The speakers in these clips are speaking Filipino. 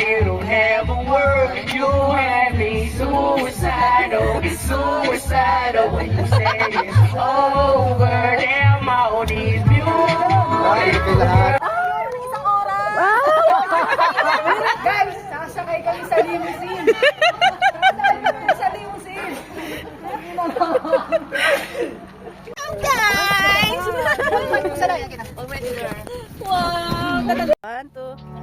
why you don't have a word. You had me suicidal, it's suicidal when you say it's over. Damn all these beautiful. Isang oras! Guys, sasakay kami sa limousine. Sa limousine. Guys! Wow! 1, 2.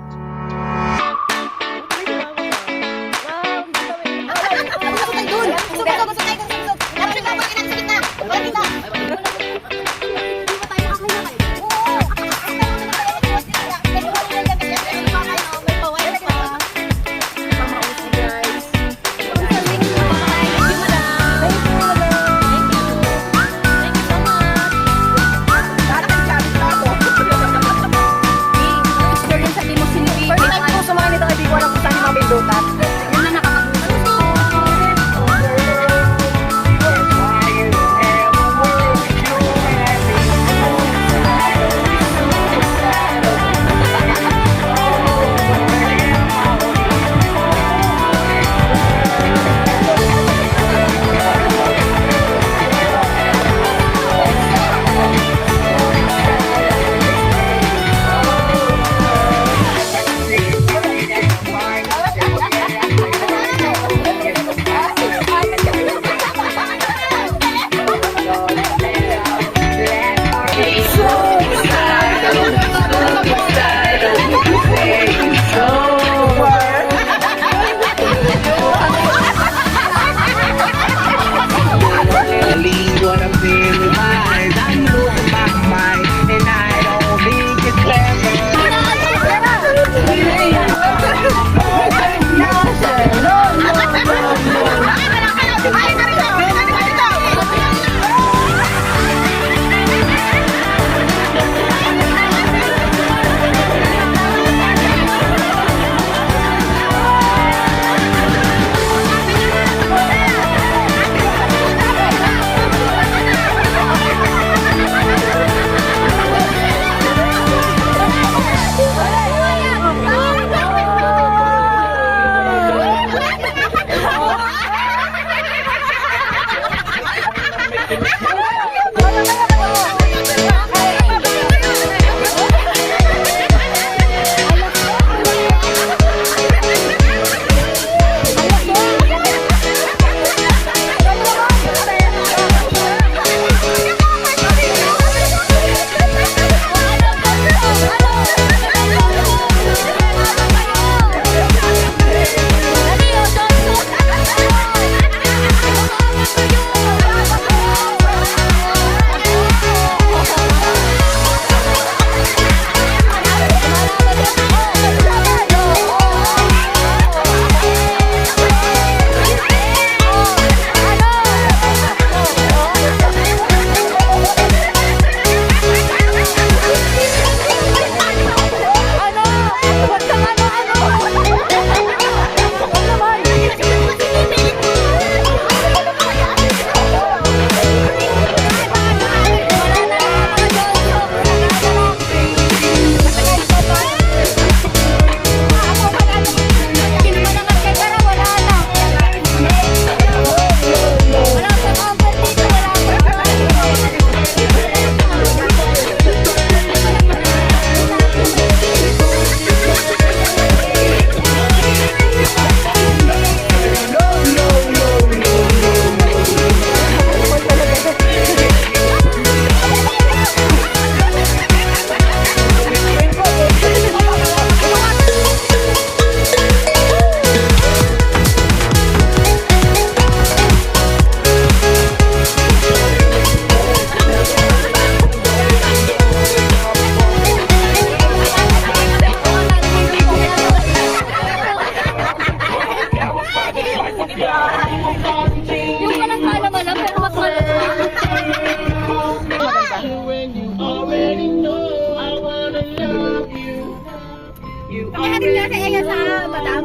Pagkahatid niya si Ega sa Batam.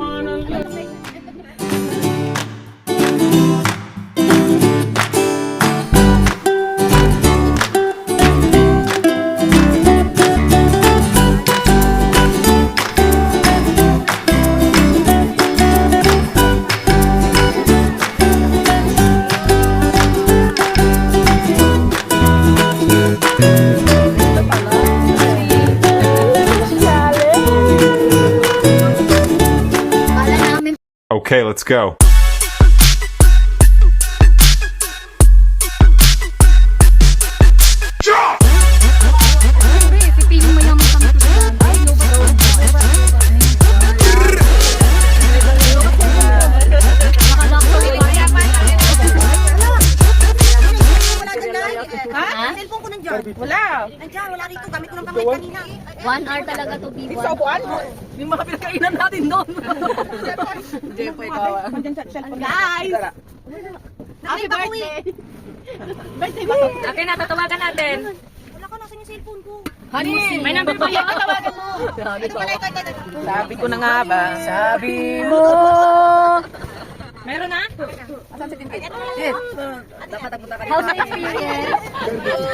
Okay, let's go. Pipili mo lang kami. Ha? Cellphone ko nandiyan. Wala. Nandiyan, wala rito. Gamit ko ng kamay kanina. 1 hour talaga to be Sa upuan mo. Yung mga pinakainan natin doon. Jepo, ikaw ah. Guys! Happy birthday! Okay na, tatawagan natin. Wala ka, nasan yung cellphone ko? Honey, may number pa yan. Tawagan mo. Ito pala, ito. Sabi ko na nga ba? Sabi mo. Meron na? How's the experience?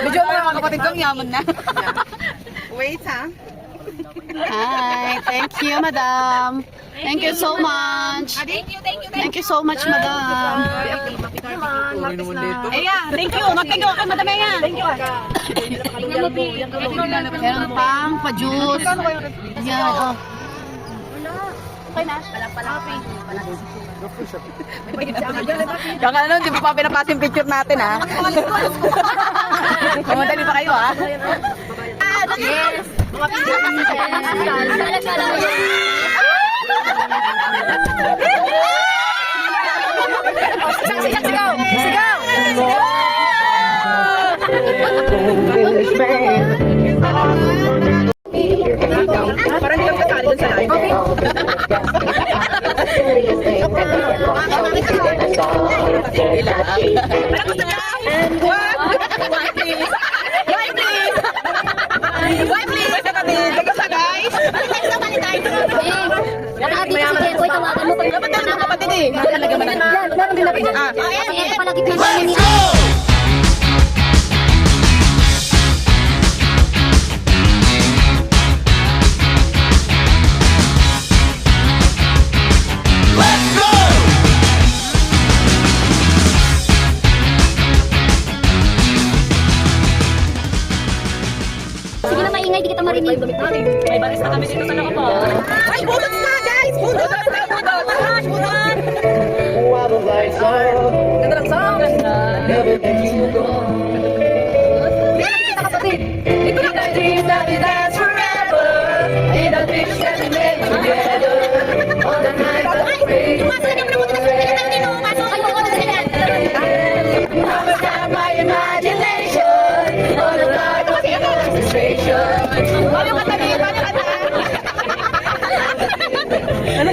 Medyo mga kapatid kong yaman na. Wait ha. Hi, thank you, madam. Thank you so much. Thank you so much, madam. Ayan, thank you. Magtingo ka, madam Ayan. Thank you. Meron pang pa-juice. Yan, oh. Yung ano, di ba pa pinapasa yung picture natin ha? Kumadali pa kayo ha? Yes! Mga picture kami. Sigaw! Sigaw! Parang hindi ka kasali dun sa live. Nakakati si Jeboy, tawagan mo. Kapatid eh. Talaga man. Meron din na picture. Ito pala gitna namin ni Sige na maingay, di kita marinig. May baris na kami dito sa nakapa. Ay, bunot na guys! Bunot na!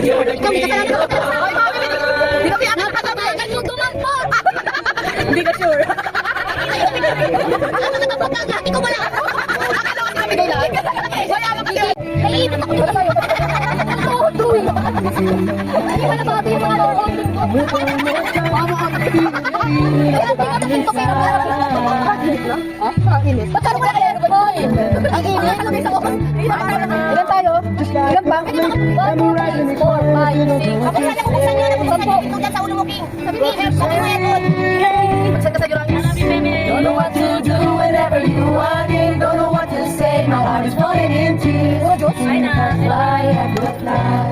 Ikaw, hindi ka talaga. Napatawagan mo, tumampot. Hindi ka sure. Ikaw wala. Naiipit ako dito sa'yo. Oo, tuwi. Hindi wala ba ito yung mga lootin ko? Kaya hindi ka natin ito pero ang init. Ba't ano wala kaya aircon? Ang init. Ano sa oras? Ilan tayo? Ilan ba? 1, 2, 3, 4, 5, 6. Ako sana kung saan yun. Kung saan yun. Ikaw dyan sa ulo mo, King. Sabi mo, sabi mo aircon. Saan ka sa jurang? Don't know what to do whenever you want it. Don't know what to say. My heart is floating in tears. Fly, I could fly.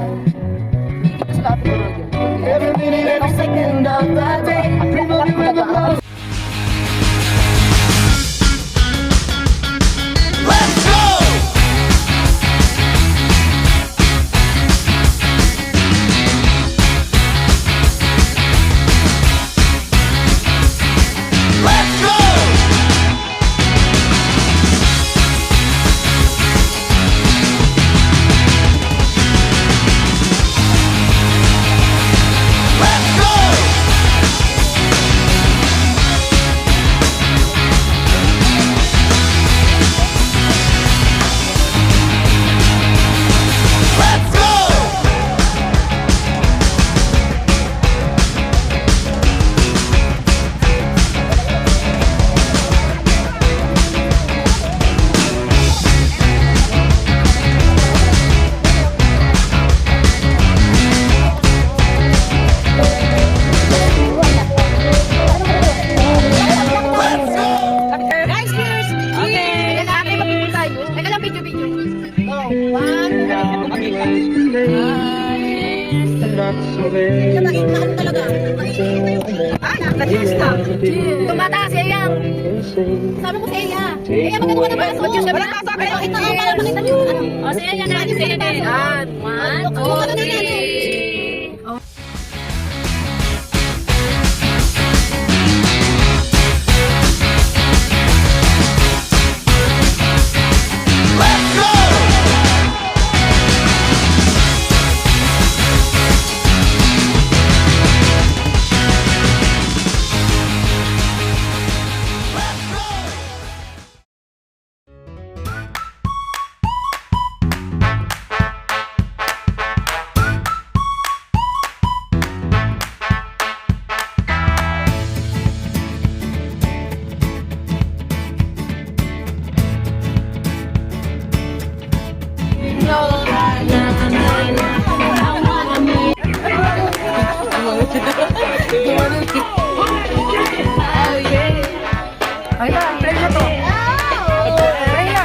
Every minute, every second of the day. I dream of you in the clouds. One. Tumataas si Eyang. Sabi ko sa Eya. Eya, magkano ka na ba? Mag-juice ka ba? Ito, para makita niyo. O, sige yan na. Sige na. Yan. 1, 2, 3. Ay, play na to. Play na.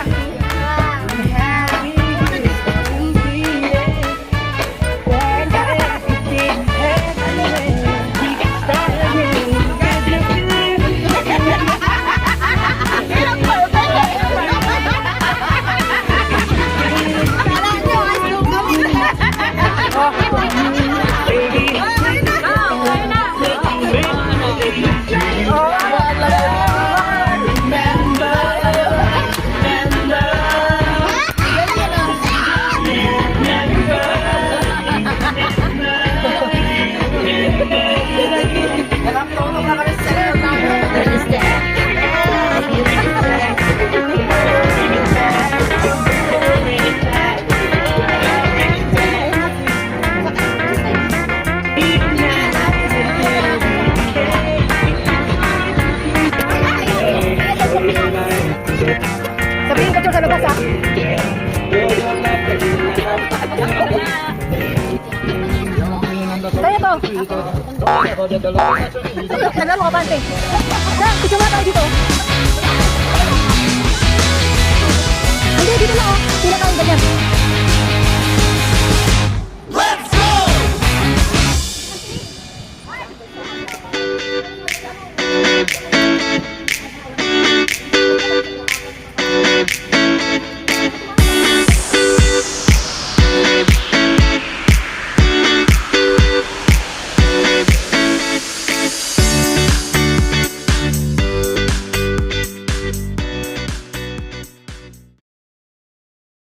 Sabihin ka sa labas, ha? Kaya to. Tagal mo ka, Bante. Kusa nga tayo dito. Hindi, dito na, oh. Sila tayo ganyan.